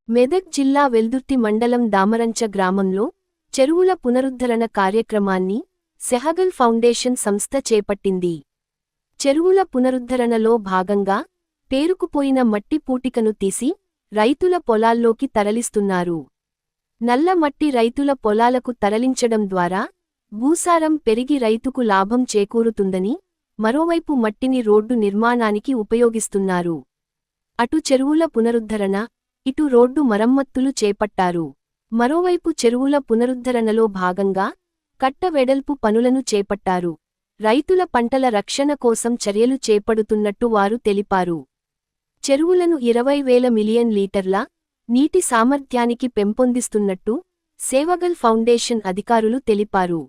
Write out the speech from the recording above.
మెదక్ జిల్లా వెల్దుర్తి మండలం దామరంచ గ్రామంలో చెరువుల పునరుద్ధరణ కార్యక్రమాన్ని సెహగల్ ఫౌండేషన్ సంస్థ చేపట్టింది. చెరువుల పునరుద్ధరణలో భాగంగా పేరుకుపోయిన మట్టి పూటికను తీసి రైతుల పొలాల్లోకి తరలిస్తున్నారు. నల్ల మట్టి రైతుల పొలాలకు తరలించడం ద్వారా భూసారం పెరిగి రైతుకు లాభం చేకూరుతుందని, మరోవైపు మట్టిని రోడ్డు నిర్మాణానికి ఉపయోగిస్తున్నారు. అటు చెరువుల పునరుద్ధరణ, ఇటు రోడ్డు మరమ్మతులు చేపట్టారు. మరోవైపు చెరువుల పునరుద్ధరణలో భాగంగా కట్ట వెడల్పు పనులను చేపట్టారు. రైతుల పంటల రక్షణ కోసం చర్యలు చేపడుతున్నట్టు వారు తెలిపారు. చెరువులను 20,000 మిలియన్ లీటర్ల నీటి సామర్థ్యానికి పెంపొందిస్తున్నట్టు సెహగల్ ఫౌండేషన్ అధికారులు తెలిపారు.